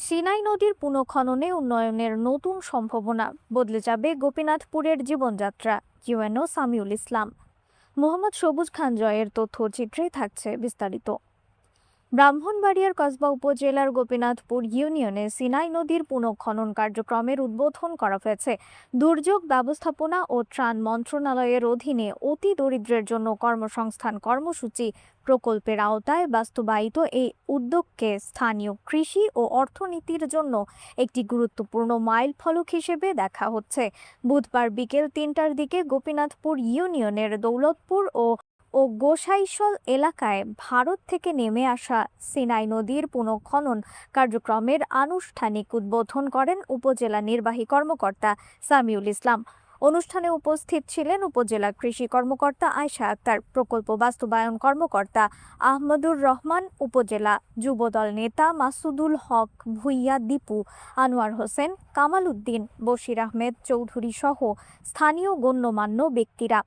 Sinai নদীর পুনঃখননে উন্নয়নের নতুন সম্ভাবনা, বদলে যাবে গোপীনাথপুরের জীবনযাত্রা। ইউএনও সামিউল ইসলাম। মোহাম্মদ সবুজ খান জয়ের তথ্যচিত্রে থাকছে বিস্তারিত। ব্রাহ্মণবাড়িয়ার কসবা উপজেলার গোপীনাথপুর ইউনিয়নে সিনাই নদীর পুনঃখনন কার্যক্রমের উদ্বোধন করা হয়েছে। দুর্যোগ ব্যবস্থাপনা ও ত্রাণ মন্ত্রণালয়ের অধীনে অতি দরিদ্রের জন্য কর্মসংস্থান কর্মসূচি প্রকল্পের আওতায় বাস্তবায়িত এই উদ্যোগকে স্থানীয় কৃষি ও অর্থনীতির জন্য একটি গুরুত্বপূর্ণ মাইলফলক হিসেবে দেখা হচ্ছে। বুধবার বিকেল ৩টার দিকে গোপীনাথপুর ইউনিয়নের দৌলতপুর ও গোসাইশল এলাকায় ভারত থেকে নেমে আসা সিনাই নদীর পুনঃখনন কার্যক্রমের আনুষ্ঠানিক উদ্বোধন করেন উপজেলা নির্বাহী কর্মকর্তা সামিউল ইসলাম। অনুষ্ঠানে উপস্থিত ছিলেন উপজেলা কৃষি কর্মকর্তা আয়শা আক্তার, প্রকল্প বাস্তবায়ন কর্মকর্তা আহমদুর রহমান, উপজেলা যুবদল নেতা মাসুদুল হক ভুইয়া, দীপু, আনোয়ার হোসেন, কামাল উদ্দিন, বশির আহমেদ চৌধুরী সহ স্থানীয় গণ্যমান্য ব্যক্তিরা।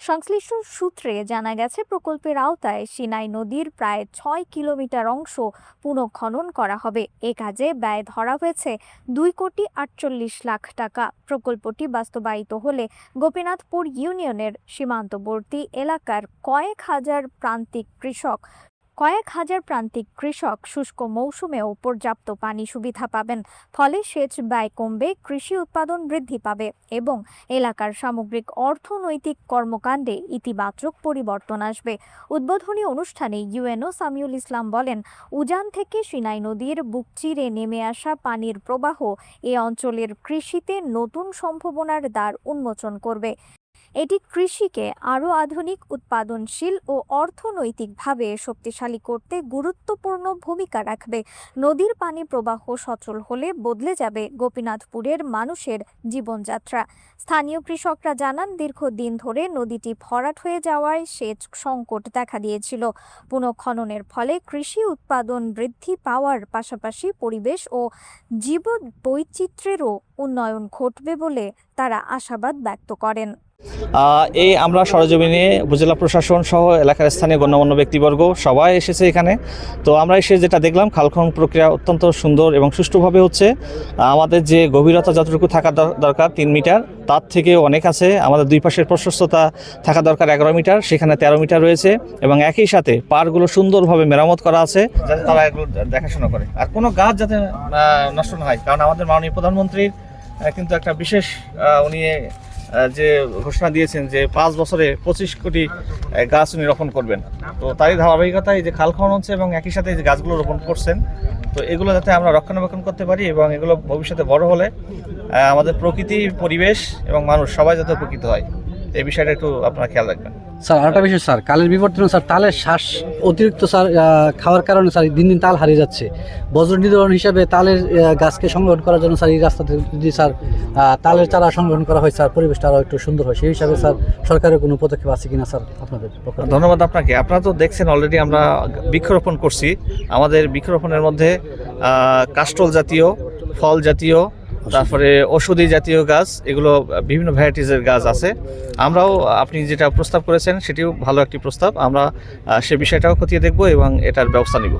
সংশ্লিষ্ট সূত্রে জানা গেছে, প্রকল্পের আওতায় সিনাই নদীর প্রায় ৬ কিলোমিটার অংশ পুনঃখনন করা হবে। এ কাজে ব্যয় ধরা হয়েছে ২,৪৮,০০,০০০ টাকা। প্রকল্পটি বাস্তবায়িত হলে গোপীনাথপুর ইউনিয়নের সীমান্তবর্তী এলাকার কয়েক হাজার প্রান্তিক কৃষক শুষ্ক মৌসুমেও পর্যাপ্ত পানি সুবিধা পাবেন। ফলে সেচ ব্যয় কমবে, কৃষি উৎপাদন বৃদ্ধি পাবে এবং এলাকার সামগ্রিক অর্থনৈতিক কর্মকাণ্ডে ইতিবাচক পরিবর্তন আসবে। উদ্বোধনী অনুষ্ঠানে ইউএনও সামিউল ইসলাম বলেন, উজান থেকে সিনাই নদীর বুক চিরে নেমে আসা পানির প্রবাহ এ অঞ্চলের কৃষিতে নতুন সম্ভাবনার দ্বার উন্মোচন করবে। এটি কৃষিকে আরও আধুনিক, উৎপাদনশীল ও অর্থনৈতিকভাবে শক্তিশালী করতে গুরুত্বপূর্ণ ভূমিকা রাখবে। নদীর পানি প্রবাহ সচল হলে বদলে যাবে গোপীনাথপুরের মানুষের জীবনযাত্রা। স্থানীয় কৃষকরা জানান, দীর্ঘদিন ধরে নদীটি ভরাট হয়ে যাওয়ায় সেচ সংকট দেখা দিয়েছিল। পুনঃখননের ফলে কৃষি উৎপাদন বৃদ্ধি পাওয়ার পাশাপাশি পরিবেশ ও জীববৈচিত্র্যেরও উন্নয়ন ঘটবে বলে তারা আশাবাদ ব্যক্ত করেন। আমরা সরেজমিনে উপজেলা প্রশাসন সহ এলাকার স্থানীয় গণ্যমান্য ব্যক্তিবর্গ সবাই এসেছে এখানে। তো আমরা এসে যেটা দেখলাম, খাল খনন প্রক্রিয়া অত্যন্ত সুন্দর এবং সুষ্ঠুভাবে হচ্ছে। আমাদের যে গভীরতা যতটুকু থাকা দরকার 3 মিটার, তার থেকে অনেক আছে। আমাদের দুই পাশের প্রশস্ততা থাকা দরকার 11 মিটার, সেখানে 13 মিটার রয়েছে এবং একই সাথে পাড়গুলো সুন্দরভাবে মেরামত করা আছে, যাতে তারা এগুলো দেখাশোনা করে আর কোনো গাছ যাতে নষ্ট না হয়। কারণ আমাদের মাননীয় প্রধানমন্ত্রীর কিন্তু একটা বিশেষ উনি যে ঘোষণা দিয়েছেন যে 5 বছরে 25 কোটি গাছ উনি রোপণ করবেন। তো তারই ধারাবাহিকতায় যে খাল খনন হচ্ছে এবং একই সাথে যে গাছগুলো রোপণ করছেন, তো এগুলো যাতে আমরা রক্ষণাবেক্ষণ করতে পারি এবং এগুলো ভবিষ্যতে বড় হলে আমাদের প্রকৃতি, পরিবেশ এবং মানুষ সবাই যাতে উপকৃত হয়, এই বিষয়টা একটু আপনারা খেয়াল রাখবেন। স্যার আরেকটা বিষয়, স্যার কালের বিবর্তনে স্যার তালের শ্বাস অতিরিক্ত স্যার খাওয়ার কারণে স্যার দিন দিন তাল হারিয়ে যাচ্ছে। বজ্র নিধন হিসাবে তালের গাছকে সংরক্ষণ করার জন্য স্যার এই রাস্তাতে যদি স্যার তালের চারা সংরক্ষণ করা হয়, স্যার পরিবেশটা আরও একটু সুন্দর হয়। সেই হিসাবে স্যার সরকারের কোনো পদক্ষেপ আছে কিনা স্যার আপনাদের? ধন্যবাদ আপনাকে। আপনারা তো দেখছেন অলরেডি আমরা বৃক্ষরোপণ করছি। আমাদের বৃক্ষরোপণের মধ্যে কাস্টল জাতীয়, ফল জাতীয়, তারপরে ঔষধি জাতীয় গাছ, এগুলো বিভিন্ন ভ্যারাইটিসের গাছ আছে। আমরাও আপনি যেটা প্রস্তাব করেছেন সেটিও ভালো একটি প্রস্তাব। আমরা সে বিষয়টাও খতিয়ে দেখব এবং এটার ব্যবস্থা নিব।